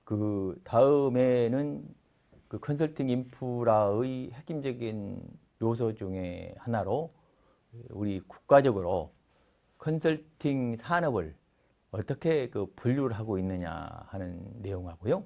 그 다음에는 그 컨설팅 인프라의 핵심적인 요소 중에 하나로 우리 국가적으로 컨설팅 산업을 어떻게 그 분류를 하고 있느냐 하는 내용하고요.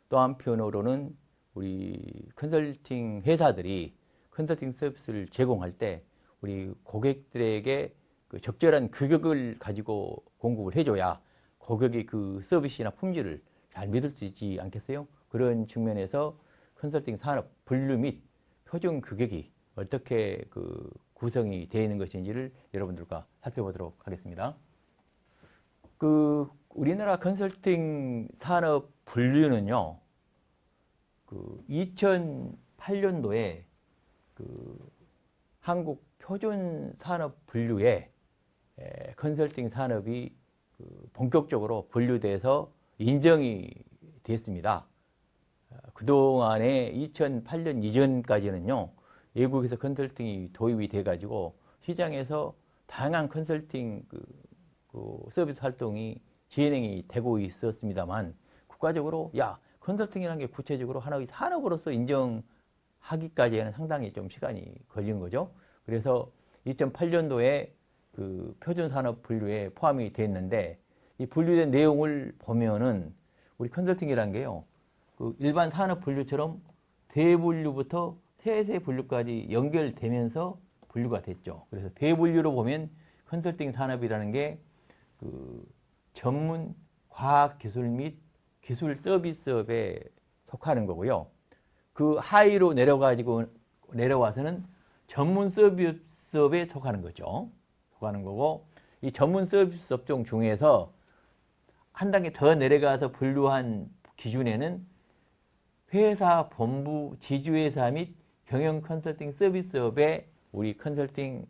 또 한편으로는 우리 컨설팅 회사들이 컨설팅 서비스를 제공할 때 우리 고객들에게 그 적절한 규격을 가지고 공급을 해줘야 고객이 그 서비스나 품질을 잘 믿을 수 있지 않겠어요? 그런 측면에서 컨설팅 산업 분류 및 표준 규격이 어떻게 그 구성이 되어 있는 것인지를 여러분들과 살펴보도록 하겠습니다. 그 우리나라 컨설팅 산업 분류는요, 그 2008년도에 그 한국 표준 산업 분류에 컨설팅 산업이 그 본격적으로 분류돼서 인정이 됐습니다. 그동안에 2008년 이전까지는요, 외국에서 컨설팅이 도입이 돼가지고 시장에서 다양한 컨설팅 그 서비스 활동이 진행이 되고 있었습니다만, 국가적으로 컨설팅이라는 게 구체적으로 하나의 산업으로서 인정하기까지는 상당히 좀 시간이 걸린 거죠. 그래서 2008년도에 그 표준산업 분류에 포함이 됐는데, 이 분류된 내용을 보면은 우리 컨설팅이라는 게요, 그 일반 산업 분류처럼 대분류부터 세세 분류까지 연결되면서 분류가 됐죠. 그래서 대분류로 보면 컨설팅 산업이라는 게 그 전문 과학 기술 및 기술 서비스업에 속하는 거고요. 그 하위로 내려와서는 전문 서비스업에 속하는 거죠. 속하는 거고, 이 전문 서비스 업종 중에서 한 단계 더 내려가서 분류한 기준에는 회사 본부 지주회사 및 경영 컨설팅 서비스업에 우리 컨설팅이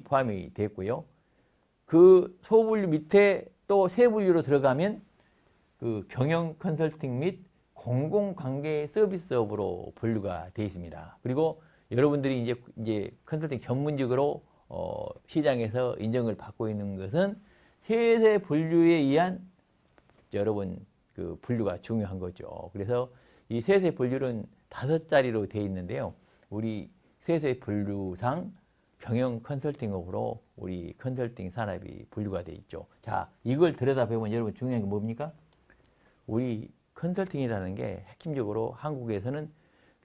포함이 됐고요. 그 소분류 밑에 또 세 분류로 들어가면 그 경영 컨설팅 및 공공관계 서비스업으로 분류가 되어 있습니다. 그리고 여러분들이 이제 컨설팅 전문직으로 시장에서 인정을 받고 있는 것은 세세 분류에 의한 여러분 그 분류가 중요한 거죠. 그래서 이 세세 분류는 5자리로 되어 있는데요. 우리 세세 분류상 경영 컨설팅업으로 우리 컨설팅 산업이 분류가 되어 있죠. 자, 이걸 들여다보면 여러분 중요한 게 뭡니까? 우리 컨설팅이라는 게 핵심적으로 한국에서는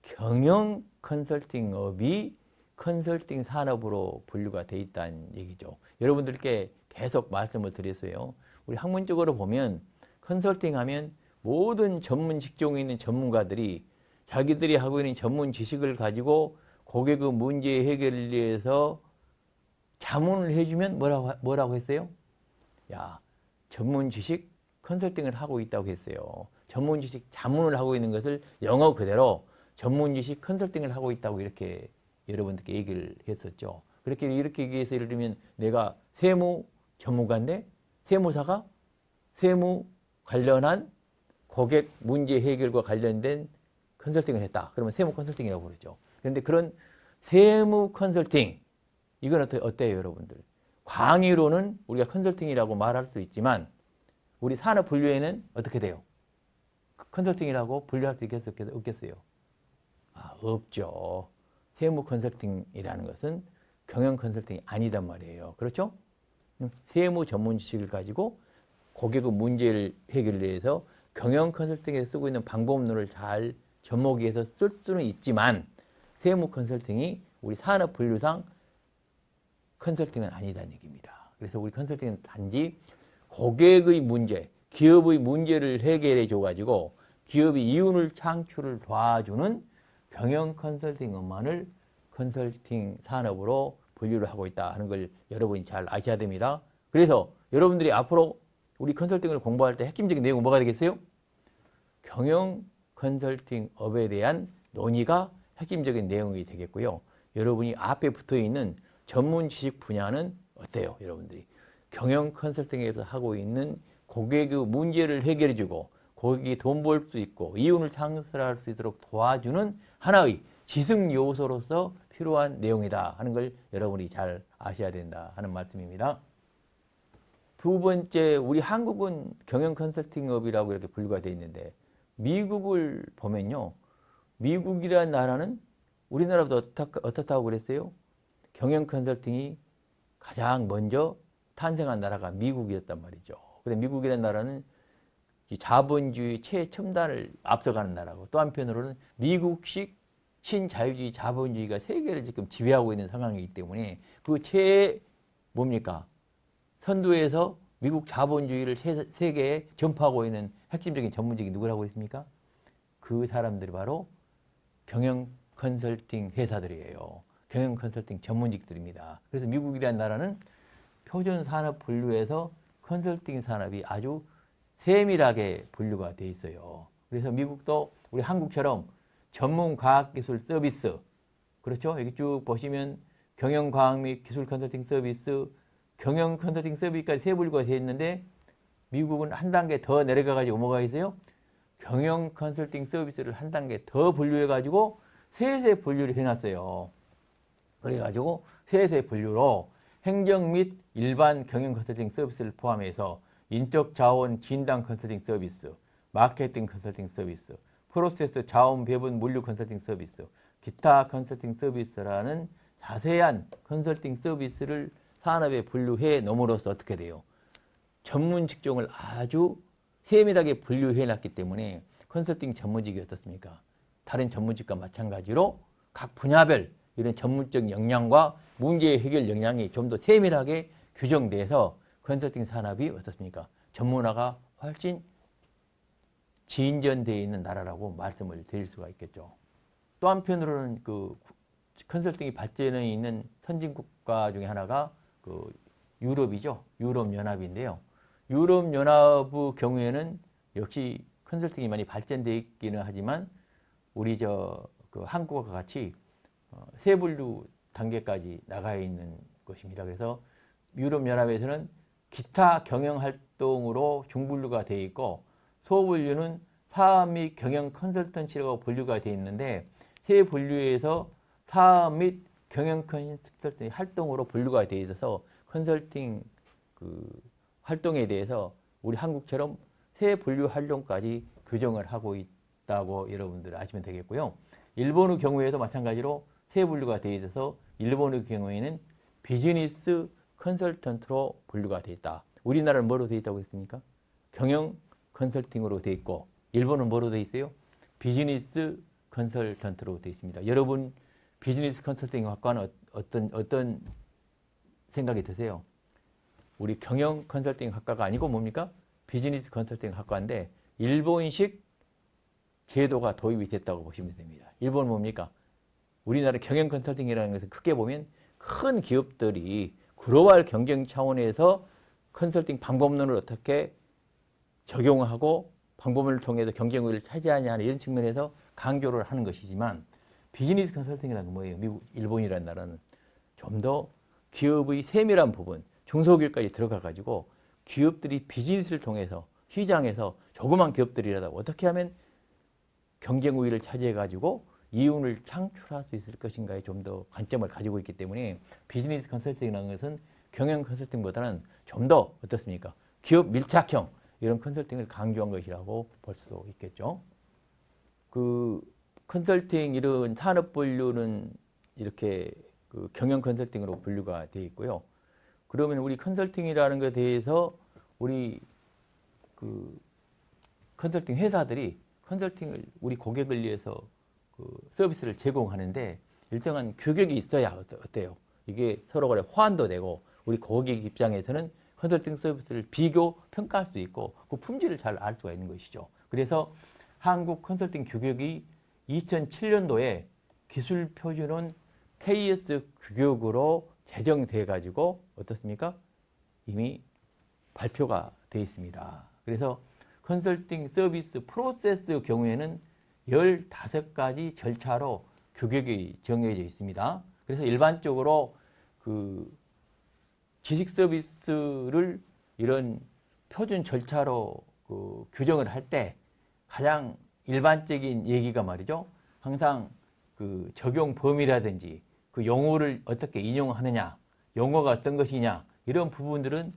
경영 컨설팅업이 컨설팅 산업으로 분류가 되어 있다는 얘기죠. 여러분들께 계속 말씀을 드렸어요. 우리 학문적으로 보면 컨설팅 하면 모든 전문 직종에 있는 전문가들이 자기들이 하고 있는 전문 지식을 가지고 고객의 문제 해결을 위해서 자문을 해주면 뭐라고 했어요? 전문 지식 컨설팅을 하고 있다고 했어요. 전문 지식 자문을 하고 있는 것을 영어 그대로 전문 지식 컨설팅을 하고 있다고 이렇게 여러분들께 얘기를 했었죠. 이렇게 얘기해서 예를 들면 내가 세무 전문가인데 세무사가 세무 관련한 고객 문제 해결과 관련된 컨설팅을 했다. 그러면 세무 컨설팅이라고 그러죠. 그런데 그런 세무 컨설팅, 이건 어때요, 여러분들? 광의로는 우리가 컨설팅이라고 말할 수 있지만 우리 산업 분류에는 어떻게 돼요? 컨설팅이라고 분류할 수 없겠어요? 없죠. 세무 컨설팅이라는 것은 경영 컨설팅이 아니단 말이에요. 그렇죠? 세무 전문 지식을 가지고 고객의 문제를 해결을 위해서 경영 컨설팅에서 쓰고 있는 방법론을 잘 접목해서 쓸 수는 있지만 세무 컨설팅이 우리 산업 분류상 컨설팅은 아니다는 얘기입니다. 그래서 우리 컨설팅은 단지 고객의 문제, 기업의 문제를 해결해 줘가지고 기업의 이윤을 창출을 도와주는 경영 컨설팅업만을 컨설팅 산업으로 분류를 하고 있다 하는 걸 여러분이 잘 아셔야 됩니다. 그래서 여러분들이 앞으로 우리 컨설팅을 공부할 때 핵심적인 내용은 뭐가 되겠어요? 경영 컨설팅업에 대한 논의가 핵심적인 내용이 되겠고요. 여러분이 앞에 붙어 있는 전문 지식 분야는 어때요, 여러분들이? 경영 컨설팅에서 하고 있는 고객의 문제를 해결해 주고 고객이 돈 벌 수 있고 이윤을 창출할 수 있도록 도와주는 하나의 지승 요소로서 필요한 내용이다 하는 걸 여러분이 잘 아셔야 된다 하는 말씀입니다. 두 번째, 우리 한국은 경영 컨설팅업이라고 이렇게 분류가 되어 있는데 미국을 보면요. 미국이라는 나라는 우리나라보다 어떻다고 그랬어요? 경영 컨설팅이 가장 먼저 탄생한 나라가 미국이었단 말이죠. 근데 미국이라는 나라는 이 자본주의 최첨단을 앞서가는 나라고, 또 한편으로는 미국식 신자유주의 자본주의가 세계를 지금 지배하고 있는 상황이기 때문에 그 뭡니까? 선두에서 미국 자본주의를 세계에 전파하고 있는 핵심적인 전문직이 누구라고 했습니까? 그 사람들이 바로 경영 컨설팅 회사들이에요. 경영 컨설팅 전문직들입니다. 그래서 미국이라는 나라는 표준 산업 분류에서 컨설팅 산업이 아주 세밀하게 분류가 돼 있어요. 그래서 미국도 우리 한국처럼 전문 과학기술 서비스, 그렇죠? 여기 쭉 보시면 경영과학 및 기술 컨설팅 서비스, 경영 컨설팅 서비스까지 세 분류가 되어 있는데 미국은 한 단계 더 내려가가지고 뭐가 있어요? 경영 컨설팅 서비스를 한 단계 더 분류해가지고 세세 분류를 해놨어요. 그래가지고 세세 분류로 행정 및 일반 경영 컨설팅 서비스를 포함해서 인적 자원 진단 컨설팅 서비스, 마케팅 컨설팅 서비스, 프로세스 자원 배분 물류 컨설팅 서비스, 기타 컨설팅 서비스라는 자세한 컨설팅 서비스를 산업에 분류해 놓음으로써 어떻게 돼요? 전문 직종을 아주 세밀하게 분류해 놨기 때문에 컨설팅 전문직이 어떻습니까? 다른 전문직과 마찬가지로 각 분야별 이런 전문적 역량과 문제 해결 역량이 좀 더 세밀하게 규정돼서 컨설팅 산업이 어떻습니까? 전문화가 훨씬 진전되어 있는 나라라고 말씀을 드릴 수가 있겠죠. 또 한편으로는 그 컨설팅이 발전해 있는 선진국가 중에 하나가 그 유럽이죠. 유럽연합인데요. 유럽연합의 경우에는 역시 컨설팅이 많이 발전되어 있기는 하지만 우리 그 한국과 같이 세 분류 단계까지 나가 있는 것입니다. 그래서 유럽연합에서는 기타 경영활동으로 중분류가 되어 있고 소분류는 사업 및 경영 컨설턴시라고 분류가 되어 있는데 세 분류에서 사업 및 경영 컨설팅 활동으로 분류가 되어 있어서 컨설팅 그 활동에 대해서 우리 한국처럼 세 분류 활동까지 규정을 하고 있다고 여러분들 아시면 되겠고요. 일본의 경우에도 마찬가지로 세 분류가 되어 있어서 일본의 경우에는 비즈니스 컨설턴트로 분류가 되어 있다. 우리나라는 뭐로 되어 있다고 했습니까? 경영 컨설팅으로 되어 있고 일본은 뭐로 되어 있어요? 비즈니스 컨설턴트로 되어 있습니다. 여러분 비즈니스 컨설팅 학과는 어떤 생각이 드세요? 우리 경영 컨설팅 학과가 아니고 뭡니까? 비즈니스 컨설팅 학과인데 일본식 제도가 도입이 됐다고 보시면 됩니다. 일본은 뭡니까? 우리나라 경영 컨설팅이라는 것을 크게 보면 큰 기업들이 글로벌 경쟁 차원에서 컨설팅 방법론을 어떻게 적용하고 방법론을 통해서 경쟁 우위를 차지하냐 하는 이런 측면에서 강조를 하는 것이지만 비즈니스 컨설팅이라는 건 뭐예요? 미국, 일본이라는 나라는 좀 더 기업의 세밀한 부분, 중소기업까지 들어가가지고 기업들이 비즈니스를 통해서 시장에서 조그만 기업들이라도 어떻게 하면 경쟁 우위를 차지해가지고 이윤을 창출할 수 있을 것인가에 좀 더 관점을 가지고 있기 때문에 비즈니스 컨설팅이라는 것은 경영 컨설팅보다는 좀 더 어떻습니까? 기업 밀착형 이런 컨설팅을 강조한 것이라고 볼 수도 있겠죠. 그 컨설팅 이런 산업 분류는 이렇게 그 경영 컨설팅으로 분류가 되어 있고요. 그러면 우리 컨설팅이라는 것에 대해서 우리 그 컨설팅 회사들이 컨설팅을 우리 고객을 위해서 그 서비스를 제공하는데 일정한 규격이 있어야 어때요? 이게 서로 간에 호환도 되고 우리 고객 입장에서는 컨설팅 서비스를 비교 평가할 수 있고 그 품질을 잘 알 수가 있는 것이죠. 그래서 한국 컨설팅 규격이 2007년도에 기술 표준은 KS 규격으로 제정돼 가지고 어떻습니까? 이미 발표가 돼 있습니다. 그래서 컨설팅 서비스 프로세스 경우에는 15가지 절차로 규격이 정해져 있습니다. 그래서 일반적으로 그 지식 서비스를 이런 표준 절차로 그 규정을 할 때 가장 일반적인 얘기가 말이죠. 항상 그 적용 범위라든지 그 용어를 어떻게 인용하느냐, 용어가 어떤 것이냐 이런 부분들은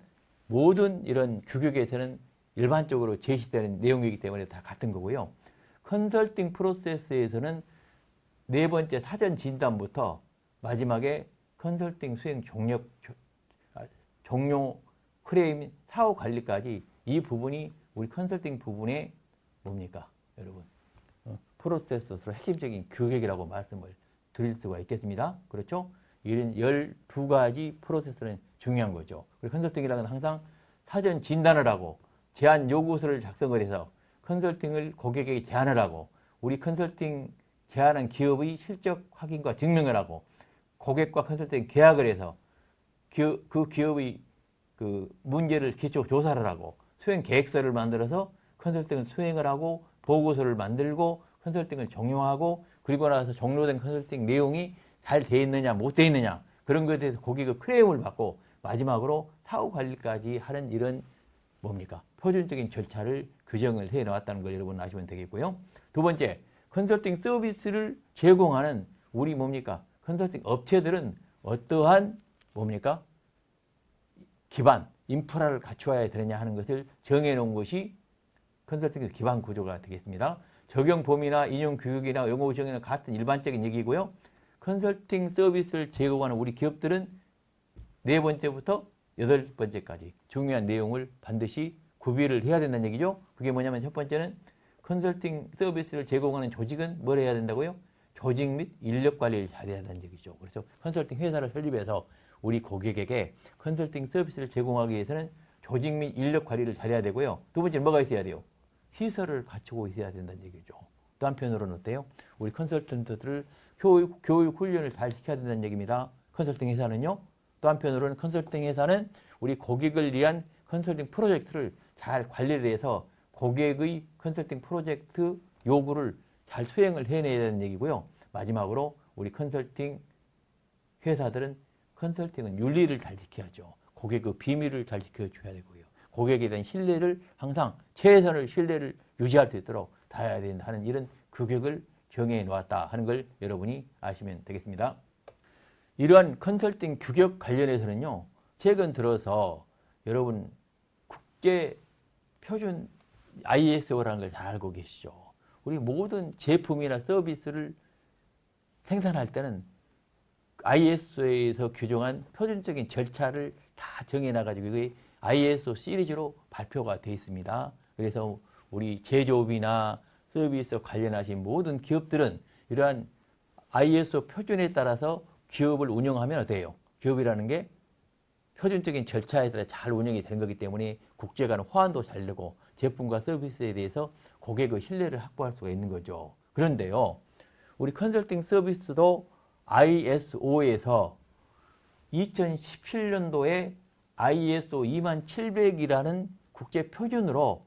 모든 이런 규격에서는 일반적으로 제시되는 내용이기 때문에 다 같은 거고요. 컨설팅 프로세스에서는 네 번째 사전 진단부터 마지막에 컨설팅 수행 종료 클레임 사후 관리까지 이 부분이 우리 컨설팅 부분의 뭡니까? 여러분. 프로세스로 핵심적인 규격이라고 말씀을 드릴 수가 있겠습니다. 그렇죠? 이런 12가지 프로세스는 중요한 거죠. 그리고 컨설팅이라는 항상 사전 진단을 하고 제안 요구서를 작성을 해서 컨설팅을 고객에게 제안을 하고 우리 컨설팅 제안한 기업의 실적 확인과 증명을 하고 고객과 컨설팅 계약을 해서 그 기업의 그 문제를 기초 조사를 하고 수행 계획서를 만들어서 컨설팅을 수행을 하고 보고서를 만들고 컨설팅을 종료하고 그리고 나서 종료된 컨설팅 내용이 잘 돼 있느냐 못 돼 있느냐 그런 것에 대해서 고객의 클레임을 받고 마지막으로 사후 관리까지 하는 이런 뭡니까? 표준적인 절차를 규정을 해 나왔다는 걸 여러분 아시면 되겠고요. 두 번째, 컨설팅 서비스를 제공하는 우리 뭡니까? 컨설팅 업체들은 어떠한 뭡니까? 기반, 인프라를 갖추어야 되느냐 하는 것을 정해 놓은 것이 컨설팅 기반 구조가 되겠습니다. 적용 범위나 인용 규격이나 용어 정의는 같은 일반적인 얘기고요. 컨설팅 서비스를 제공하는 우리 기업들은 네 번째부터 여덟 번째까지 중요한 내용을 반드시 구비를 해야 된다는 얘기죠. 그게 뭐냐면 첫 번째는 컨설팅 서비스를 제공하는 조직은 뭘 해야 된다고요? 조직 및 인력 관리를 잘해야 한다는 얘기죠. 그래서 컨설팅 회사를 설립해서 우리 고객에게 컨설팅 서비스를 제공하기 위해서는 조직 및 인력 관리를 잘해야 되고요. 두 번째는 뭐가 있어야 돼요? 시설을 갖추고 있어야 된다는 얘기죠. 또 한편으로는 어때요? 우리 컨설턴트들을 교육 훈련을 잘 시켜야 된다는 얘기입니다. 컨설팅 회사는요. 또 한편으로는 컨설팅 회사는 우리 고객을 위한 컨설팅 프로젝트를 잘 관리를 해서 고객의 컨설팅 프로젝트 요구를 잘 수행을 해내야 되는 얘기고요. 마지막으로 우리 컨설팅 회사들은 컨설팅은 윤리를 잘 지켜야죠. 고객의 비밀을 잘 지켜줘야 되고요. 고객에 대한 신뢰를 항상 최선의 신뢰를 유지할 수 있도록 다해야 된다 하는 이런 규격을 정해 놓았다 하는 걸 여러분이 아시면 되겠습니다. 이러한 컨설팅 규격 관련해서는요. 최근 들어서 여러분 국제 표준 ISO라는 걸 잘 알고 계시죠. 우리 모든 제품이나 서비스를 생산할 때는 ISO에서 규정한 표준적인 절차를 다 정해놔가지고 이게 ISO 시리즈로 발표가 되어 있습니다. 그래서 우리 제조업이나 서비스 관련하신 모든 기업들은 이러한 ISO 표준에 따라서 기업을 운영하면 어때요? 기업이라는 게 표준적인 절차에 따라 잘 운영이 되는 거기 때문에 국제 간 호환도 잘 되고 제품과 서비스에 대해서 고객의 신뢰를 확보할 수가 있는 거죠. 그런데요, 우리 컨설팅 서비스도 ISO에서 2017년도에 ISO 20700이라는 국제 표준으로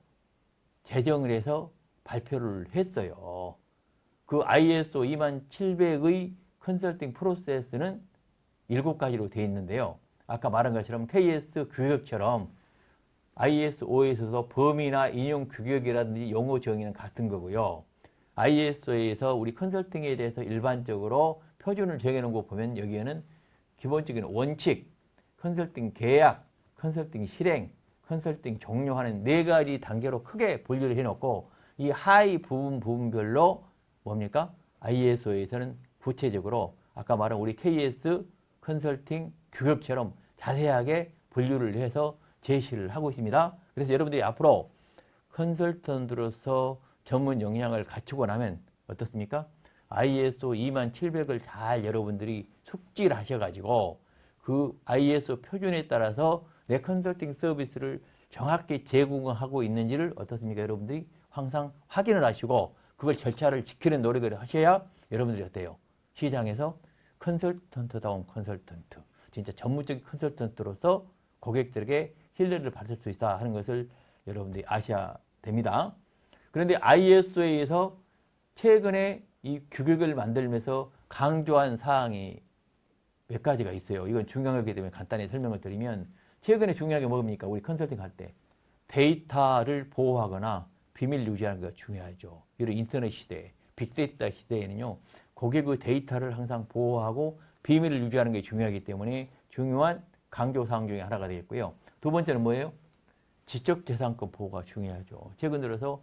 제정을 해서 발표를 했어요. 그 ISO 20700의 컨설팅 프로세스는 7가지로 되어 있는데요. 아까 말한 것처럼 KS 규격처럼 ISO에서도 범위나 인용 규격이라든지 용어 정의는 같은 거고요. ISO에서 우리 컨설팅에 대해서 일반적으로 표준을 정해놓은 거 보면 여기에는 기본적인 원칙, 컨설팅 계약, 컨설팅 실행, 컨설팅 종료하는 4가지 단계로 크게 분류를 해놓고 이 하위 부분별로 뭡니까? ISO에서는 구체적으로 아까 말한 우리 KS 컨설팅 규격처럼 자세하게 분류를 해서 제시를 하고 있습니다. 그래서 여러분들이 앞으로 컨설턴트로서 전문 역량을 갖추고 나면 어떻습니까? ISO 20700을 잘 여러분들이 숙지를 하셔가지고 그 ISO 표준에 따라서 내 컨설팅 서비스를 정확히 제공하고 있는지를 어떻습니까? 여러분들이 항상 확인을 하시고 그걸 절차를 지키는 노력을 하셔야 여러분들이 어때요? 시장에서 컨설턴트다운 컨설턴트, 진짜 전문적인 컨설턴트로서 고객들에게 신뢰를 받을 수 있다 하는 것을 여러분들이 아셔야 됩니다. 그런데 ISO에서 최근에 이 규격을 만들면서 강조한 사항이 몇 가지가 있어요. 이건 중요한 거기 때문에 간단히 설명을 드리면 최근에 중요한 게 뭡니까? 우리 컨설팅 할 때 데이터를 보호하거나 비밀 유지하는 게 중요하죠. 이런 인터넷 시대, 빅데이터 시대에는요. 고객의 데이터를 항상 보호하고 비밀을 유지하는 게 중요하기 때문에 중요한 강조사항 중에 하나가 되겠고요. 두 번째는 뭐예요? 지적재산권 보호가 중요하죠. 최근 들어서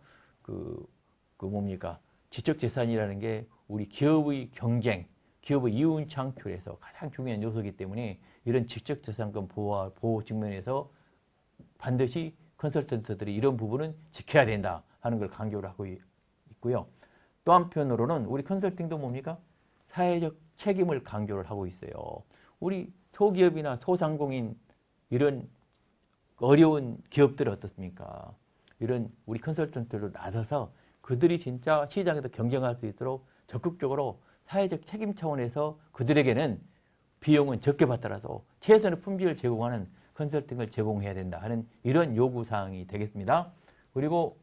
뭡니까? 지적재산이라는 게 우리 기업의 경쟁, 기업의 이윤 창출에서 가장 중요한 요소이기 때문에 이런 지적재산권 보호 측면에서 반드시 컨설턴트들이 이런 부분은 지켜야 된다 하는 걸 강조를 하고 있고요. 또 한편으로는 우리 컨설팅도 뭡니까? 사회적 책임을 강조를 하고 있어요. 우리 소기업이나 소상공인 이런 어려운 기업들 어떻습니까? 이런 우리 컨설턴트로 나서서 그들이 진짜 시장에서 경쟁할 수 있도록 적극적으로 사회적 책임 차원에서 그들에게는 비용은 적게 받더라도 최선의 품질을 제공하는 컨설팅을 제공해야 된다 하는 이런 요구사항이 되겠습니다. 그리고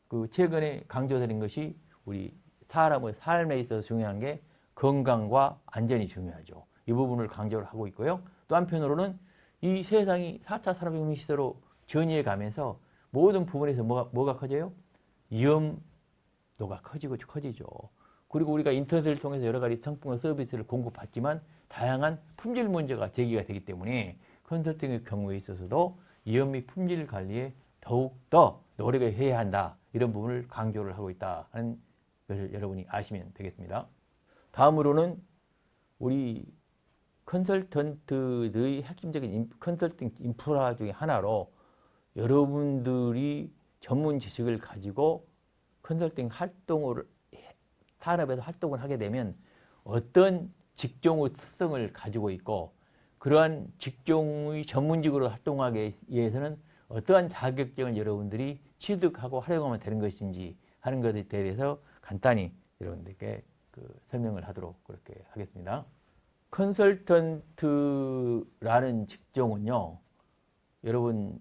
그 최근에 강조드린 것이 우리 사람의 삶에 있어서 중요한 게 건강과 안전이 중요하죠. 이 부분을 강조를 하고 있고요. 또 한편으로는 이 세상이 4차 산업혁명 시대로 전이해 가면서 모든 부분에서 뭐가 커져요? 위험도가 커지죠. 그리고 우리가 인터넷을 통해서 여러 가지 상품과 서비스를 공급받지만 다양한 품질 문제가 제기가 되기 때문에 컨설팅의 경우에 있어서도 위험 및 품질 관리에 더욱더 노력을 해야 한다. 이런 부분을 강조를 하고 있다 하는 것을 여러분이 아시면 되겠습니다. 다음으로는 우리 컨설턴트의 핵심적인 컨설팅 인프라 중에 하나로 여러분들이 전문 지식을 가지고 컨설팅 활동을 산업에서 활동을 하게 되면 어떤 직종의 특성을 가지고 있고 그러한 직종의 전문직으로 활동하기 위해서는 어떠한 자격증을 여러분들이 취득하고 활용하면 되는 것인지 하는 것에 대해서 간단히 여러분들께 설명을 하도록 그렇게 하겠습니다. 컨설턴트라는 직종은요, 여러분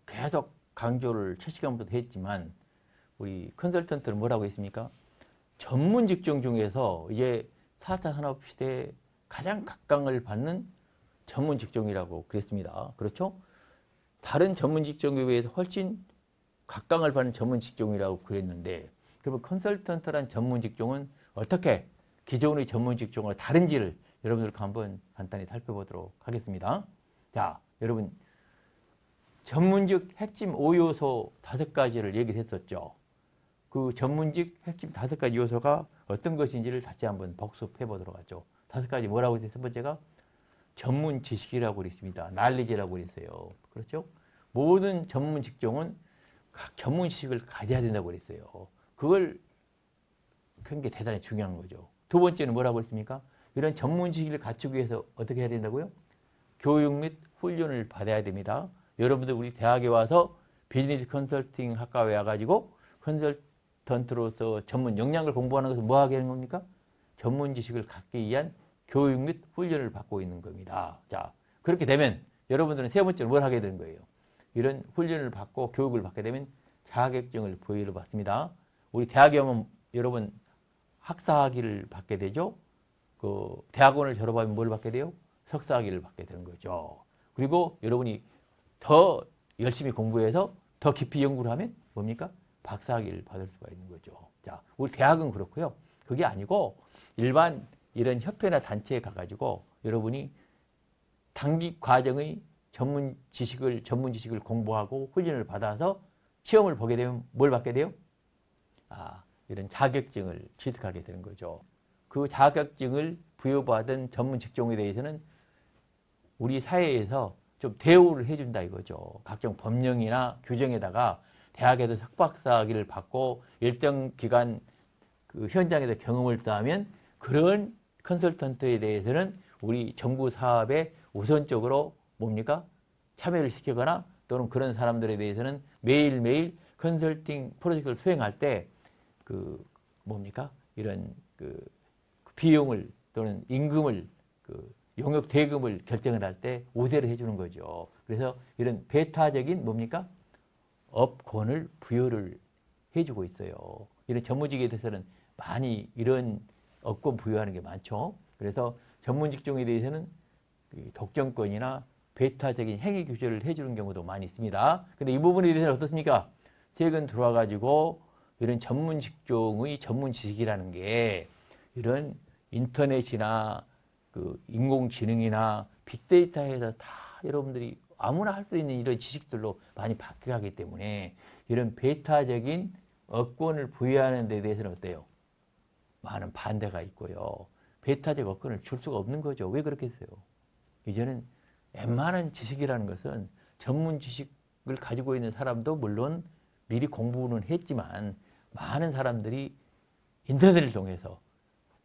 계속 강조를 첫 시간부터 했지만 우리 컨설턴트는 뭐라고 했습니까? 전문 직종 중에서 이제 4차 산업 시대에 가장 각광을 받는 전문 직종이라고 그랬습니다. 그렇죠? 다른 전문 직종에 비해서 훨씬 각광을 받는 전문 직종이라고 그랬는데 그러면 컨설턴트란 전문 직종은 어떻게 기존의 전문 직종과 다른지를 여러분들과 한번 간단히 살펴보도록 하겠습니다. 자, 여러분 전문직 핵심 5요소 5가지를 얘기를 했었죠. 그 전문직 핵심 5가지 요소가 어떤 것인지를 다시 한번 복습해 보도록 하죠. 5가지 뭐라고 했어요? 첫 번째가 전문 지식이라고 그랬습니다. 날리지라고 그랬어요. 그렇죠? 모든 전문 직종은 각 전문 지식을 가져야 된다고 그랬어요. 그걸 그런 게 대단히 중요한 거죠. 두 번째는 뭐라고 했습니까? 이런 전문 지식을 갖추기 위해서 어떻게 해야 된다고요? 교육 및 훈련을 받아야 됩니다. 여러분들 우리 대학에 와서 비즈니스 컨설팅 학과에 와가지고 컨설턴트로서 전문 역량을 공부하는 것은 뭐 하게 하는 겁니까? 전문 지식을 갖기 위한 교육 및 훈련을 받고 있는 겁니다. 자, 그렇게 되면 여러분들은 세 번째로 뭘 하게 되는 거예요? 이런 훈련을 받고 교육을 받게 되면 자격증을 부여를 받습니다. 우리 대학에 오면 여러분 학사학위를 받게 되죠. 그 대학원을 졸업하면 뭘 받게 돼요? 석사학위를 받게 되는 거죠. 그리고 여러분이 더 열심히 공부해서 더 깊이 연구를 하면 뭡니까? 박사학위를 받을 수가 있는 거죠. 자, 우리 대학은 그렇고요. 그게 아니고 일반 이런 협회나 단체에 가가지고 여러분이 단기 과정의 전문 지식을 공부하고 훈련을 받아서 시험을 보게 되면 뭘 받게 돼요? 이런 자격증을 취득하게 되는 거죠. 그 자격증을 부여받은 전문 직종에 대해서는 우리 사회에서 좀 대우를 해준다 이거죠. 각종 법령이나 규정에다가 대학에서 석박사학위를 받고 일정 기간 그 현장에서 경험을 쌓으면 그런 컨설턴트에 대해서는 우리 정부 사업에 우선적으로 뭡니까? 참여를 시키거나 또는 그런 사람들에 대해서는 매일매일 컨설팅 프로젝트를 수행할 때 그 뭡니까? 이런 그 비용을 또는 임금을 용역 대금을 결정을 할 때 우대를 해주는 거죠. 그래서 이런 배타적인 뭡니까? 업권을 부여를 해주고 있어요. 이런 전문직에 대해서는 많이 이런 업권 부여하는 게 많죠. 그래서 전문 직종에 대해서는 독점권이나 배타적인 행위 규제를 해주는 경우도 많이 있습니다. 근데 이 부분에 대해서는 어떻습니까? 최근 들어와가지고 이런 전문 직종의 전문 지식이라는 게 이런 인터넷이나 그 인공지능이나 빅데이터에서 다 여러분들이 아무나 할 수 있는 이런 지식들로 많이 바뀌어가기 때문에 이런 배타적인 업권을 부여하는 데 대해서는 어때요? 많은 반대가 있고요. 배타적 업권을 줄 수가 없는 거죠. 왜 그렇겠어요? 이제는 웬만한 지식이라는 것은 전문 지식을 가지고 있는 사람도 물론 미리 공부는 했지만 많은 사람들이 인터넷을 통해서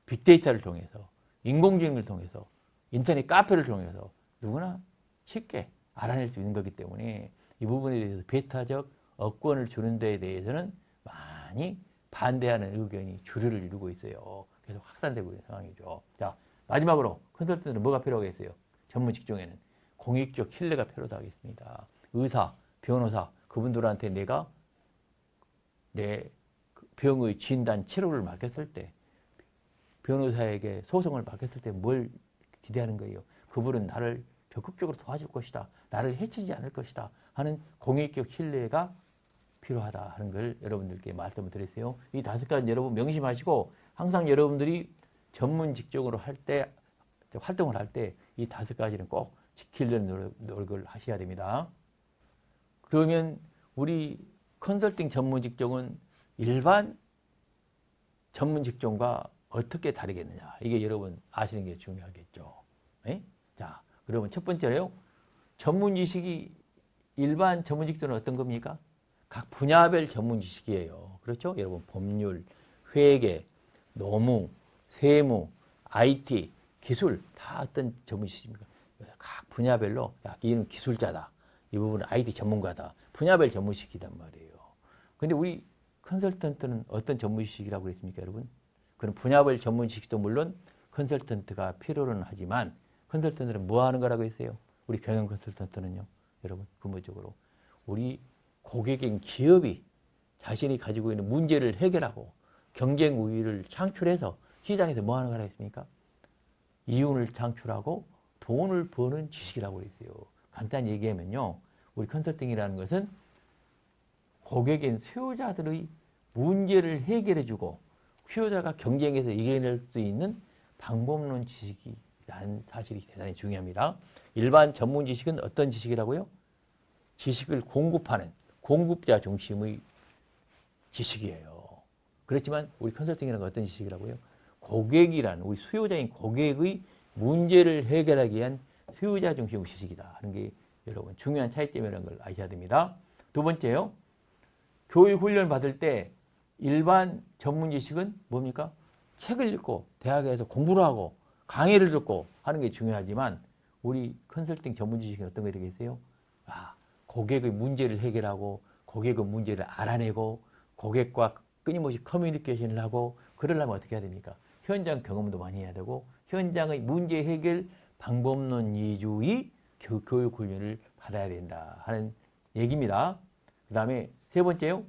빅데이터를 통해서 인공지능을 통해서 인터넷 카페를 통해서 누구나 쉽게 알아낼 수 있는 거기 때문에 이 부분에 대해서 배타적 업권을 주는 데에 대해서는 많이 반대하는 의견이 주류를 이루고 있어요. 계속 확산되고 있는 상황이죠. 자, 마지막으로 컨설턴트는 뭐가 필요하겠어요? 전문 직종에는 공익적 신뢰가 필요하다 하겠습니다. 의사, 변호사 그분들한테 내가 내 병의 진단 치료를 맡겼을 때 변호사에게 소송을 맡겼을 때 뭘 기대하는 거예요? 그분은 나를 적극적으로 도와줄 것이다. 나를 해치지 않을 것이다. 하는 공익적 신뢰가 필요하다 하는 걸 여러분들께 말씀을 드렸어요. 이 5가지 여러분 명심하시고 항상 여러분들이 전문 직종으로 할 때 활동을 할 때 이 5가지는 꼭 지키려는 노력을 하셔야 됩니다. 그러면 우리 컨설팅 전문 직종은 일반 전문 직종과 어떻게 다르겠느냐. 이게 여러분 아시는 게 중요하겠죠. 네? 자, 그러면 첫 번째로요. 전문 지식이 일반 전문 직종은 어떤 겁니까? 각 분야별 전문 지식이에요. 그렇죠? 여러분 법률, 회계, 노무, 세무, IT, 기술 다 어떤 전문 지식입니까? 각 분야별로 야, 이는 기술자다. 이 부분은 IT 전문가다. 분야별 전문 지식이란 말이에요. 근데 우리 컨설턴트는 어떤 전문 지식이라고 그랬습니까, 여러분? 그런 분야별 전문 지식도 물론 컨설턴트가 필요는 하지만 컨설턴트는 뭐 하는 거라고 했어요? 우리 경영 컨설턴트는요, 여러분 근본적으로 우리 고객인 기업이 자신이 가지고 있는 문제를 해결하고 경쟁 우위를 창출해서 시장에서 뭐 하는 거라고 했습니까? 이윤을 창출하고 돈을 버는 지식이라고 했어요. 간단히 얘기하면요, 우리 컨설팅이라는 것은 고객인 수요자들의 문제를 해결해주고 수요자가 경쟁에서 이겨낼 수 있는 방법론 지식이라는 사실이 대단히 중요합니다. 일반 전문 지식은 어떤 지식이라고요? 지식을 공급하는 공급자 중심의 지식이에요. 그렇지만 우리 컨설팅이라는 건 어떤 지식이라고요? 고객이라는 우리 수요자인 고객의 문제를 해결하기 위한 수요자 중심의 지식이다 하는 게 여러분 중요한 차이점이라는 걸 아셔야 됩니다. 두 번째요. 교육 훈련 받을 때 일반 전문 지식은 뭡니까? 책을 읽고 대학에서 공부를 하고 강의를 듣고 하는 게 중요하지만 우리 컨설팅 전문 지식은 어떤 게 되겠어요? 고객의 문제를 해결하고 고객의 문제를 알아내고 고객과 끊임없이 커뮤니케이션을 하고 그러려면 어떻게 해야 됩니까? 현장 경험도 많이 해야 되고 현장의 문제 해결 방법론 위주의 교육 훈련을 받아야 된다 하는 얘기입니다. 그 다음에 세 번째요.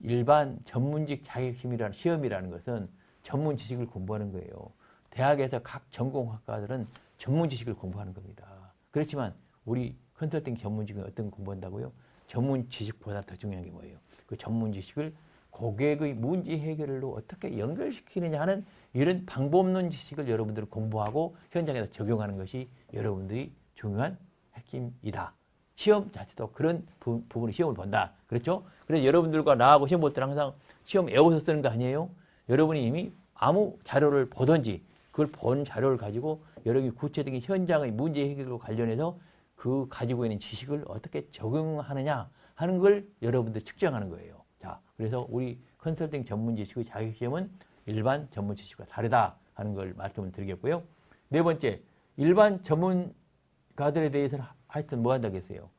일반 전문직 자격시험이라는 시험이라는 것은 전문 지식을 공부하는 거예요. 대학에서 각 전공학과들은 전문 지식을 공부하는 겁니다. 그렇지만 우리 컨설팅 전문직은 어떤 거 공부한다고요? 전문 지식보다 더 중요한 게 뭐예요? 그 전문 지식을 고객의 문제 해결로 어떻게 연결시키느냐 하는 이런 방법론 지식을 여러분들은 공부하고 현장에서 적용하는 것이 여러분들이 중요한 핵심이다. 시험 자체도 그런 부분이 시험을 본다. 그렇죠? 그래서 여러분들과 나하고 시험 볼 때는 항상 시험 외워서 쓰는 거 아니에요? 여러분이 이미 아무 자료를 보든지 그걸 본 자료를 가지고 여러분이 구체적인 현장의 문제 해결과 관련해서 그 가지고 있는 지식을 어떻게 적용하느냐 하는 걸 여러분들 측정하는 거예요. 자, 그래서 우리 컨설팅 전문 지식의 자격시험은 일반 전문 지식과 다르다 하는 걸 말씀을 드리겠고요. 네 번째, 일반 전문가들에 대해서는 하여튼 뭐 한다고 했어요?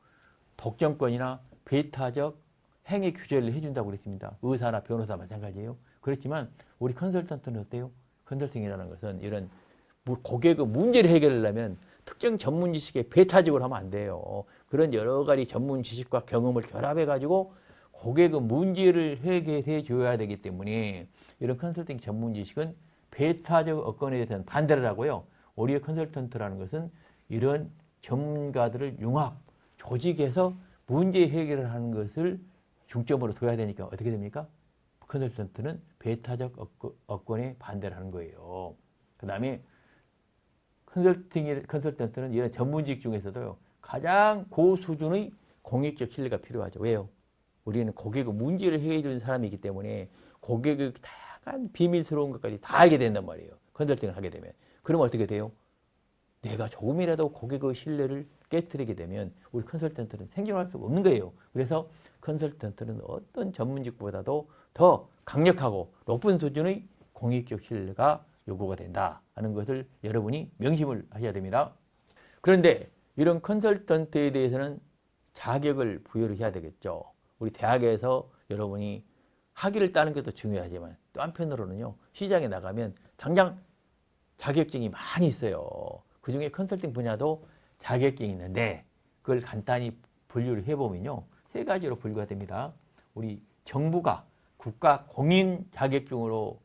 독점권이나 배타적 행위 규제를 해준다고 그랬습니다. 의사나 변호사 마찬가지예요. 그렇지만 우리 컨설턴트는 어때요? 컨설팅이라는 것은 이런 고객의 문제를 해결하려면 특정 전문 지식에 배타적으로 하면 안 돼요. 그런 여러 가지 전문 지식과 경험을 결합해가지고 고객의 문제를 해결해 줘야 되기 때문에 이런 컨설팅 전문 지식은 배타적 업권에 대해서는 반대를 하고요. 우리의 컨설턴트라는 것은 이런 전문가들을 융합, 조직해서 문제 해결을 하는 것을 중점으로 둬야 되니까 어떻게 됩니까? 컨설턴트는 배타적 업권에 반대를 하는 거예요. 그 다음에 컨설턴트는 이런 전문직 중에서도요, 가장 고수준의 공익적 신뢰가 필요하죠. 왜요? 우리는 고객의 문제를 해결해 주는 사람이기 때문에 고객의 다양한 비밀스러운 것까지 다 알게 된단 말이에요. 컨설팅을 하게 되면. 그러면 어떻게 돼요? 내가 조금이라도 고객의 신뢰를 깨뜨리게 되면 우리 컨설턴트는 생존할 수가 없는 거예요. 그래서 컨설턴트는 어떤 전문직보다도 더 강력하고 높은 수준의 공익적 신뢰가 요구가 된다 하는 것을 여러분이 명심을 하셔야 됩니다. 그런데 이런 컨설턴트에 대해서는 자격을 부여를 해야 되겠죠. 우리 대학에서 여러분이 학위를 따는 것도 중요하지만 또 한편으로는요, 시장에 나가면 당장 자격증이 많이 있어요. 그중에 컨설팅 분야도 자격증이 있는데 그걸 간단히 분류를 해보면요, 세 가지로 분류가 됩니다. 우리 정부가 국가 공인 자격증으로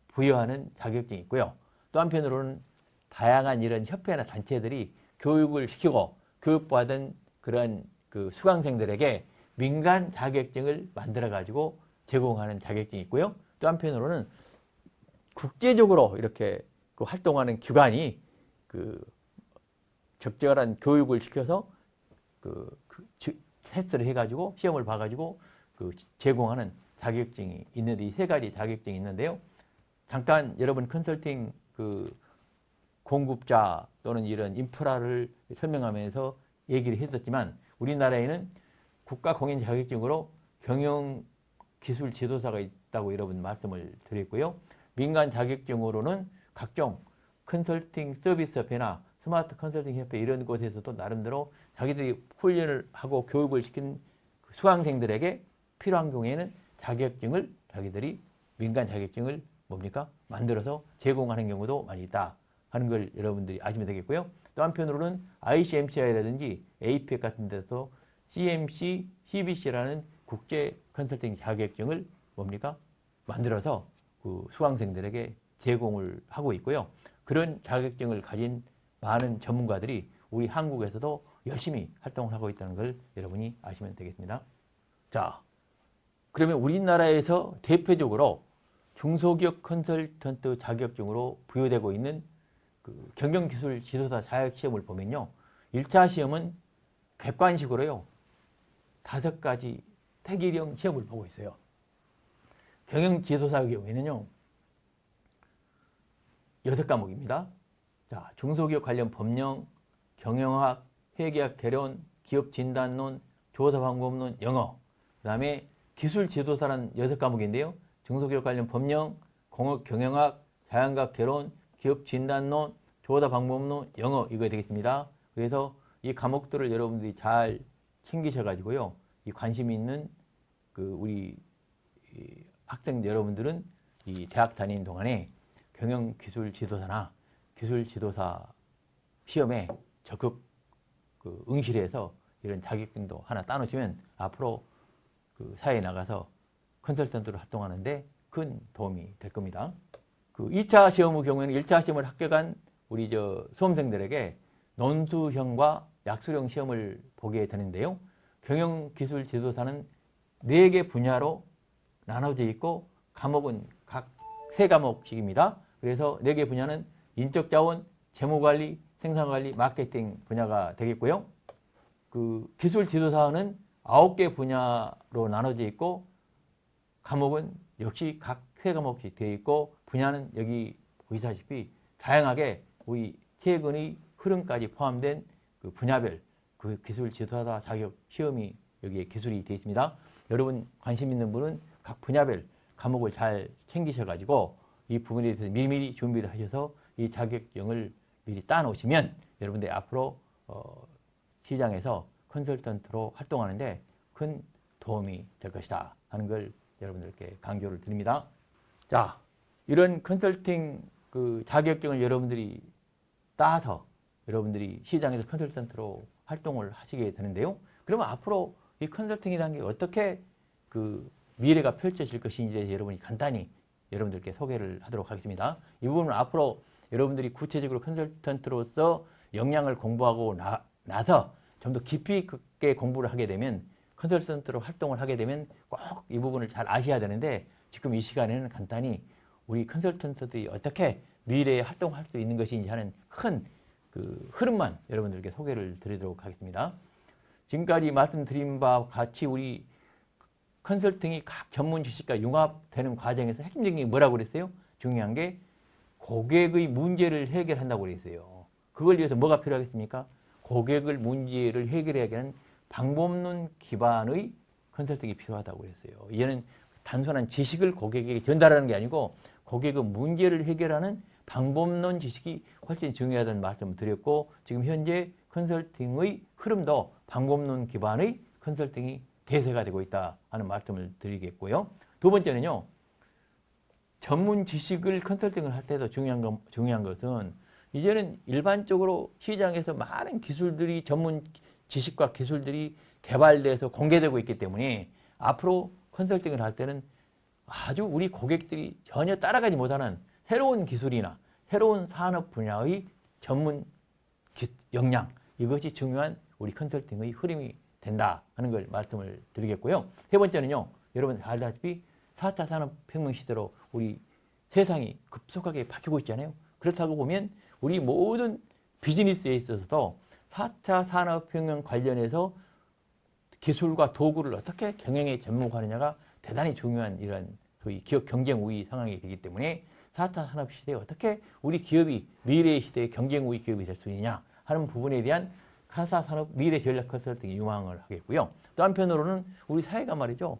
부여하는 자격증이 있고요. 또 한편으로는 다양한 이런 협회나 단체들이 교육을 시키고 교육받은 그런 그 수강생들에게 민간 자격증을 만들어 가지고 제공하는 자격증이 있고요. 또 한편으로는 국제적으로 이렇게 그 활동하는 기관이 그 적절한 교육을 시켜서 테스트를 해가지고 시험을 봐가지고 그 제공하는 자격증이 있는데, 이 세 가지 자격증이 있는데요. 잠깐 여러분 컨설팅 그 공급자 또는 이런 인프라를 설명하면서 얘기를 했었지만, 우리나라에는 국가 공인 자격증으로 경영 기술 지도사가 있다고 여러분 말씀을 드렸고요. 민간 자격증으로는 각종 컨설팅 서비스 협회나 스마트 컨설팅 협회 이런 곳에서도 나름대로 자기들이 훈련을 하고 교육을 시킨 수강생들에게 필요한 경우에는 자격증을 자기들이 민간 자격증을 뭡니까? 만들어서 제공하는 경우도 많이 있다 하는 걸 여러분들이 아시면 되겠고요. 또 한편으로는 ICMCI라든지 APEC 같은 데서 CMC, CBC라는 국제 컨설팅 자격증을 뭡니까? 만들어서 그 수강생들에게 제공을 하고 있고요. 그런 자격증을 가진 많은 전문가들이 우리 한국에서도 열심히 활동을 하고 있다는 걸 여러분이 아시면 되겠습니다. 자, 그러면 우리나라에서 대표적으로 중소기업 컨설턴트 자격증으로 부여되고 있는 그 경영기술 지도사 자격시험을 보면요, 1차 시험은 객관식으로요 5가지 택일형 시험을 보고 있어요. 경영지도사의 경우에는요 6과목입니다. 자, 중소기업 관련 법령, 경영학, 회계학 개론, 기업 진단론, 조사 방법론, 영어. 그 다음에 기술 지도사라는 6과목인데요. 중소기업 관련 법령, 공업 경영학, 자연학 개론, 기업 진단론, 조사 방법론, 영어, 이거 되겠습니다. 그래서 이 과목들을 여러분들이 잘 챙기셔가지고요, 이 관심 있는 그 우리 학생 여러분들은 이 대학 다니는 동안에 경영기술 지도사나 기술 지도사 시험에 적극 응시해서 이런 자격증도 하나 따놓으시면 앞으로 그 사회에 나가서 컨설턴트로 활동하는데 큰 도움이 될 겁니다. 그 2차 시험의 경우에는 1차 시험을 합격한 우리 수험생들에게 논술형과 약술형 시험을 보게 되는데요. 경영기술 지도사는 4개 분야로 나눠져 있고 과목은 각 3과목씩입니다. 그래서 4개 분야는 인적자원, 재무관리, 생산관리, 마케팅 분야가 되겠고요. 그 기술 지도사는 9개 분야로 나눠져 있고 과목은 역시 각 3과목씩 되어 있고 분야는 여기 보시다시피 다양하게 우리 최근의 흐름까지 포함된 그 분야별 그 기술 지도사 자격 시험이 여기에 기술이 되어 있습니다. 여러분 관심 있는 분은 각 분야별 과목을 잘 챙기셔가지고 이 부분에 대해서 미리미리 준비를 하셔서 이 자격증을 미리 따놓으시면 여러분들 앞으로 시장에서 컨설턴트로 활동하는데 큰 도움이 될 것이다 하는 걸 여러분들께 강조를 드립니다. 자, 이런 컨설팅 그 자격증을 여러분들이 따서 여러분들이 시장에서 컨설턴트로 활동을 하시게 되는데요. 그러면 앞으로 이 컨설팅이라는 게 어떻게 그 미래가 펼쳐질 것인지에 대해서 여러분이 간단히 여러분들께 소개를 하도록 하겠습니다. 이 부분은 앞으로 여러분들이 구체적으로 컨설턴트로서 역량을 공부하고 나서 좀 더 깊이 있게 공부를 하게 되면 컨설턴트로 활동을 하게 되면 꼭 이 부분을 잘 아셔야 되는데 지금 이 시간에는 간단히 우리 컨설턴트들이 어떻게 미래에 활동할 수 있는 것인지 하는 큰 그 흐름만 여러분들께 소개를 드리도록 하겠습니다. 지금까지 말씀드린 바와 같이 우리 컨설팅이 각 전문 지식과 융합되는 과정에서 핵심적인 게 뭐라고 그랬어요? 중요한 게 고객의 문제를 해결한다고 그랬어요. 그걸 위해서 뭐가 필요하겠습니까? 고객의 문제를 해결하기 위한 방법론 기반의 컨설팅이 필요하다고 그랬어요. 이제는 단순한 지식을 고객에게 전달하는 게 아니고 고객의 문제를 해결하는 방법론 지식이 훨씬 중요하다는 말씀을 드렸고, 지금 현재 컨설팅의 흐름도 방법론 기반의 컨설팅이 대세가 되고 있다 하는 말씀을 드리겠고요. 두 번째는요, 전문 지식을 컨설팅을 할 때도 중요한 것은 이제는 일반적으로 시장에서 많은 기술들이, 전문 지식과 기술들이 개발돼서 공개되고 있기 때문에 앞으로 컨설팅을 할 때는 아주 우리 고객들이 전혀 따라가지 못하는 새로운 기술이나 새로운 산업 분야의 전문 역량, 이것이 중요한 우리 컨설팅의 흐름이 된다 하는 걸 말씀을 드리겠고요. 세 번째는요, 여러분 잘 알다시피 4차 산업혁명 시대로 우리 세상이 급속하게 바뀌고 있잖아요. 그렇다고 보면 우리 모든 비즈니스에 있어서도 4차 산업혁명 관련해서 기술과 도구를 어떻게 경영에 접목하느냐가 대단히 중요한 이런 소위 기업 경쟁 우위 상황이 되기 때문에 4차 산업 시대에 어떻게 우리 기업이 미래의 시대의 경쟁 우위 기업이 될 수 있느냐 하는 부분에 대한 4차 산업 미래 전략 컨설팅이 유망을 하겠고요. 또 한편으로는 우리 사회가 말이죠,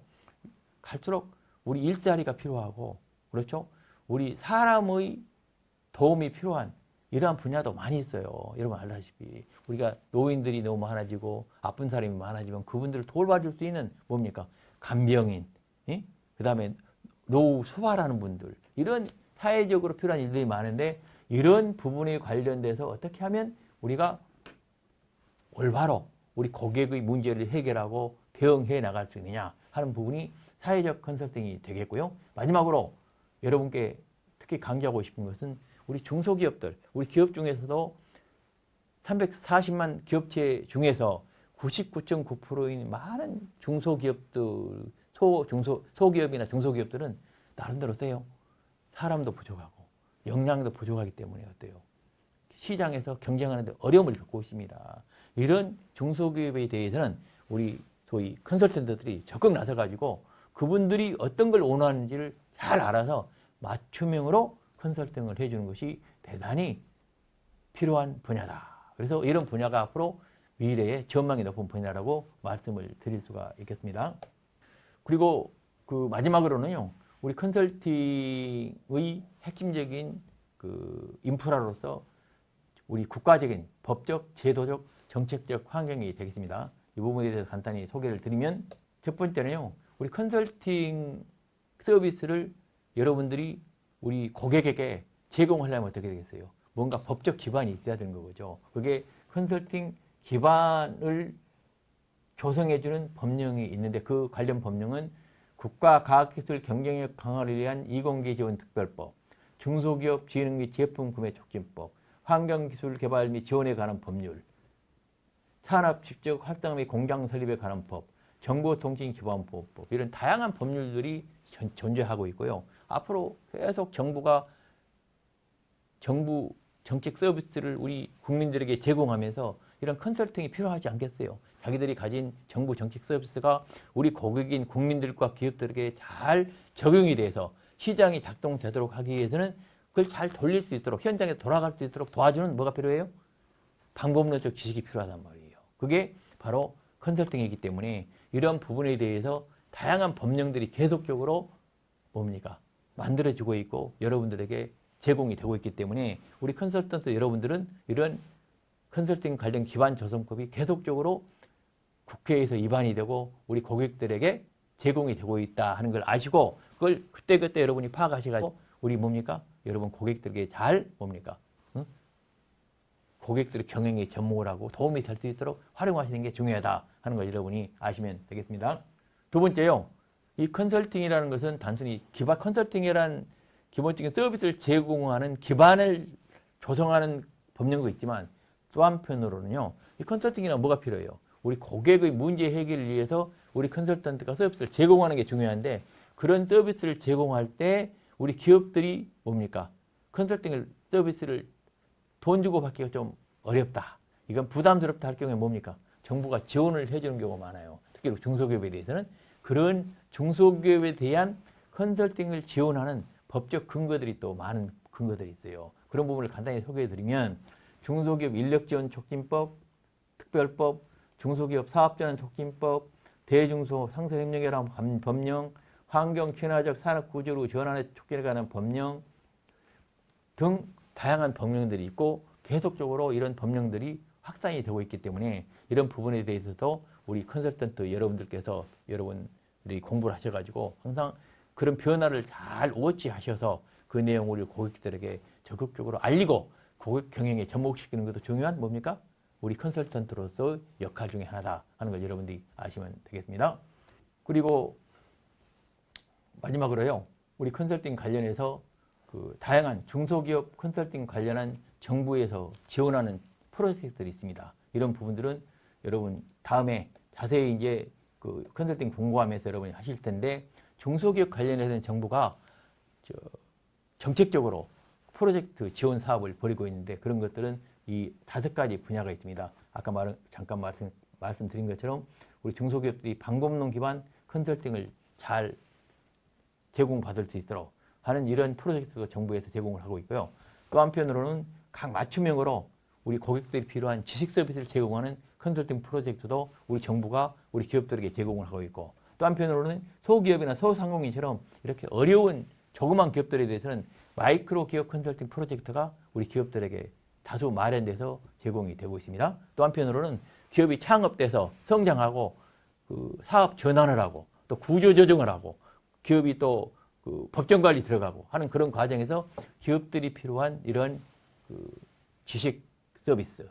갈수록 우리 일자리가 필요하고, 그렇죠? 우리 사람의 도움이 필요한 이러한 분야도 많이 있어요. 여러분 알다시피 우리가 노인들이 너무 많아지고 아픈 사람이 많아지면 그분들을 돌봐줄 수 있는 뭡니까? 간병인, 그 다음에 노후 소발하는 분들, 이런 사회적으로 필요한 일들이 많은데 이런 부분에 관련돼서 어떻게 하면 우리가 올바로 우리 고객의 문제를 해결하고 대응해 나갈 수 있느냐 하는 부분이 사회적 컨설팅이 되겠고요. 마지막으로 여러분께 특히 강조하고 싶은 것은 우리 중소기업들, 우리 기업 중에서도 340만 기업체 중에서 99.9%인 많은 중소기업들, 소기업이나 중소기업들은 나름대로 세요. 사람도 부족하고 역량도 부족하기 때문에 어때요? 시장에서 경쟁하는데 어려움을 겪고 있습니다. 이런 중소기업에 대해서는 우리 소위 컨설턴트들이 적극 나서가지고 그분들이 어떤 걸 원하는지를 잘 알아서 맞춤형으로 컨설팅을 해주는 것이 대단히 필요한 분야다. 그래서 이런 분야가 앞으로 미래의 전망이 높은 분야라고 말씀을 드릴 수가 있겠습니다. 그리고 그 마지막으로는요, 우리 컨설팅의 핵심적인 그 인프라로서 우리 국가적인 법적, 제도적, 정책적 환경이 되겠습니다. 이 부분에 대해서 간단히 소개를 드리면, 첫 번째는요, 우리 컨설팅 서비스를 여러분들이 우리 고객에게 제공하려면 어떻게 되겠어요? 뭔가 법적 기반이 있어야 되는 거죠. 그게 컨설팅 기반을 조성해주는 법령이 있는데, 그 관련 법령은 국가과학기술 경쟁력 강화를 위한 이공계지원특별법, 중소기업 진흥 및 제품 구매 촉진법, 환경기술 개발 및 지원에 관한 법률, 산업 직접 활동 및 공장 설립에 관한 법, 정보통신기반보호법, 이런 다양한 법률들이 존재하고 있고요. 앞으로 계속 정부 정책 서비스를 우리 국민들에게 제공하면서 이런 컨설팅이 필요하지 않겠어요? 자기들이 가진 정부 정책 서비스가 우리 고객인 국민들과 기업들에게 잘 적용이 돼서 시장이 작동되도록 하기 위해서는 그걸 잘 돌릴 수 있도록, 현장에 돌아갈 수 있도록 도와주는 뭐가 필요해요? 방법론적 지식이 필요하단 말이에요. 그게 바로 컨설팅이기 때문에 이런 부분에 대해서 다양한 법령들이 계속적으로 뭡니까? 만들어지고 있고 여러분들에게 제공이 되고 있기 때문에 우리 컨설턴트 여러분들은 이런 컨설팅 관련 기반 조성법이 계속적으로 국회에서 입안이 되고 우리 고객들에게 제공이 되고 있다 하는 걸 아시고, 그걸 그때그때 여러분이 파악하셔가지고 우리 뭡니까? 여러분 고객들에게 잘 뭡니까? 고객들의 경영에 접목을 하고 도움이 될 수 있도록 활용하시는 게 중요하다 하는 걸 여러분이 아시면 되겠습니다. 두 번째요. 이 컨설팅이라는 것은 단순히 컨설팅이라는 기본적인 서비스를 제공하는 기반을 조성하는 법령도 있지만, 또 한편으로는요, 이 컨설팅이란 뭐가 필요해요? 우리 고객의 문제 해결을 위해서 우리 컨설턴트가 서비스를 제공하는 게 중요한데, 그런 서비스를 제공할 때 우리 기업들이 뭡니까? 컨설팅 서비스를 돈 주고 받기가 좀 어렵다, 이건 부담스럽다 할 경우에 뭡니까? 정부가 지원을 해주는 경우가 많아요. 특히 중소기업에 대해서는 그런 중소기업에 대한 컨설팅을 지원하는 법적 근거들이 또 많은 근거들이 있어요. 그런 부분을 간단히 소개해드리면 중소기업 인력지원촉진법, 특별법, 중소기업 사업전환촉진법, 대중소 상생협력이라는 법령, 환경 친화적 산업 구조로 전환의 촉진에 관한 법령 등 다양한 법령들이 있고 계속적으로 이런 법령들이 확산이 되고 있기 때문에 이런 부분에 대해서도 우리 컨설턴트 여러분들께서 여러분들이 공부를 하셔가지고 항상 그런 변화를 잘 워치하셔서 그 내용을 고객들에게 적극적으로 알리고 고객 경영에 접목시키는 것도 중요한 뭡니까? 우리 컨설턴트로서 역할 중에 하나다 하는 걸 여러분들이 아시면 되겠습니다. 그리고 마지막으로요. 우리 컨설팅 관련해서 그 다양한 중소기업 컨설팅 관련한 정부에서 지원하는 프로젝트들이 있습니다. 이런 부분들은 여러분 다음에 자세히 이제 그 컨설팅 공부하면서 여러분이 하실 텐데 중소기업 관련해서는 정부가 정책적으로 프로젝트 지원 사업을 벌이고 있는데 그런 것들은 이 5가지 분야가 있습니다. 아까 잠깐 말씀드린 것처럼 우리 중소기업들이 방법론 기반 컨설팅을 잘 제공받을 수 있도록 하는 이런 프로젝트도 정부에서 제공을 하고 있고요. 또 한편으로는 각 맞춤형으로 우리 고객들이 필요한 지식 서비스를 제공하는 컨설팅 프로젝트도 우리 정부가 우리 기업들에게 제공을 하고 있고 또 한편으로는 소기업이나 소상공인처럼 이렇게 어려운 조그만 기업들에 대해서는 마이크로 기업 컨설팅 프로젝트가 우리 기업들에게 다소 마련돼서 제공이 되고 있습니다. 또 한편으로는 기업이 창업돼서 성장하고 그 사업 전환을 하고 또 구조 조정을 하고 기업이 또 그 법정 관리 들어가고 하는 그런 과정에서 기업들이 필요한 이런 그 지식 서비스,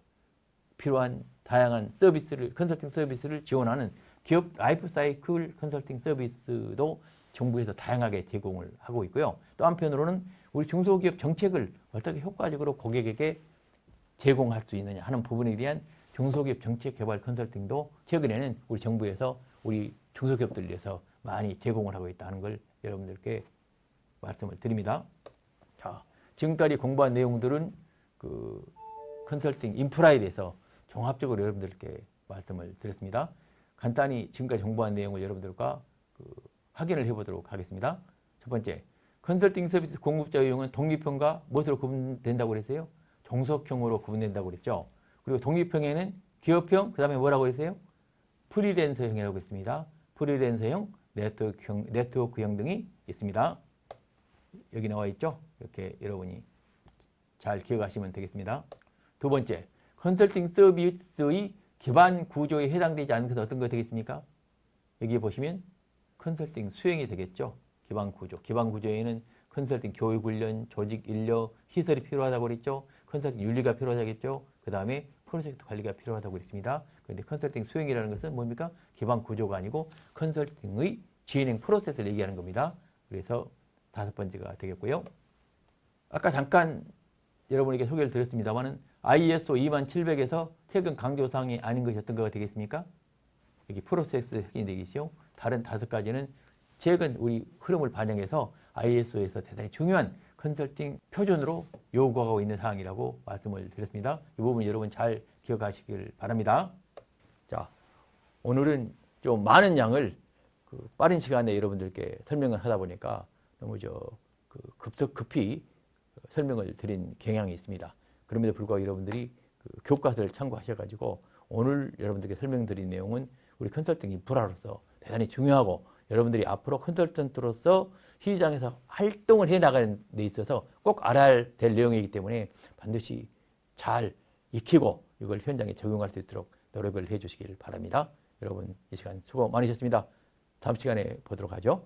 필요한 다양한 서비스를 컨설팅 서비스를 지원하는 기업 라이프 사이클 컨설팅 서비스도 정부에서 다양하게 제공을 하고 있고요. 또 한편으로는 우리 중소기업 정책을 어떻게 효과적으로 고객에게 제공할 수 있느냐 하는 부분에 대한 중소기업 정책 개발 컨설팅도 최근에는 우리 정부에서 우리 중소기업들을 위해서 많이 제공을 하고 있다는 걸 여러분들께 말씀을 드립니다. 자, 지금까지 공부한 내용들은 그 컨설팅 인프라에 대해서 종합적으로 여러분들께 말씀을 드렸습니다. 간단히 지금까지 공부한 내용을 여러분들과 확인을 해보도록 하겠습니다. 첫 번째, 컨설팅 서비스 공급자 유형은 독립형과 무엇으로 구분된다고 그랬어요? 종속형으로 구분된다고 그랬죠. 그리고 독립형에는 기업형, 그 다음에 뭐라고 그랬어요? 프리랜서형이라고 했습니다. 프리랜서형, 네트워크형 등이 있습니다. 여기 나와 있죠? 이렇게 여러분이 잘 기억하시면 되겠습니다. 두 번째, 컨설팅 서비스의 기반 구조에 해당되지 않는 것은 어떤 거 되겠습니까? 여기 보시면 컨설팅 수행이 되겠죠. 기반 구조. 기반 구조에는 컨설팅 교육 훈련, 조직 인력, 시설이 필요하다고 그랬죠. 컨설팅 윤리가 필요하겠죠. 그 다음에 프로젝트 관리가 필요하다고 그랬습니다. 그런데 컨설팅 수행이라는 것은 뭡니까? 기반 구조가 아니고 컨설팅의 진행 프로세스를 얘기하는 겁니다. 그래서 5번째가 되겠고요. 아까 잠깐 여러분에게 소개를 드렸습니다만은 ISO 20700에서 최근 강조사항이 아닌 것이 어떤 거가 되겠습니까? 여기 프로세스 획인이 되겠죠. 다른 5가지는 최근 우리 흐름을 반영해서 ISO에서 대단히 중요한 컨설팅 표준으로 요구하고 있는 사항이라고 말씀을 드렸습니다. 이 부분 여러분 잘 기억하시길 바랍니다. 자, 오늘은 좀 많은 양을 빠른 시간에 여러분들께 설명을 하다 보니까 너무 급히 설명을 드린 경향이 있습니다. 그럼에도 불구하고 여러분들이 교과서를 참고하셔가지고 오늘 여러분들께 설명드린 내용은 우리 컨설팅 인프라로서 대단히 중요하고 여러분들이 앞으로 컨설턴트로서 시장에서 활동을 해나가는 데 있어서 꼭 알아야 될 내용이기 때문에 반드시 잘 익히고 이걸 현장에 적용할 수 있도록 노력을 해주시길 바랍니다. 여러분 이 시간 수고 많으셨습니다. 다음 시간에 보도록 하죠.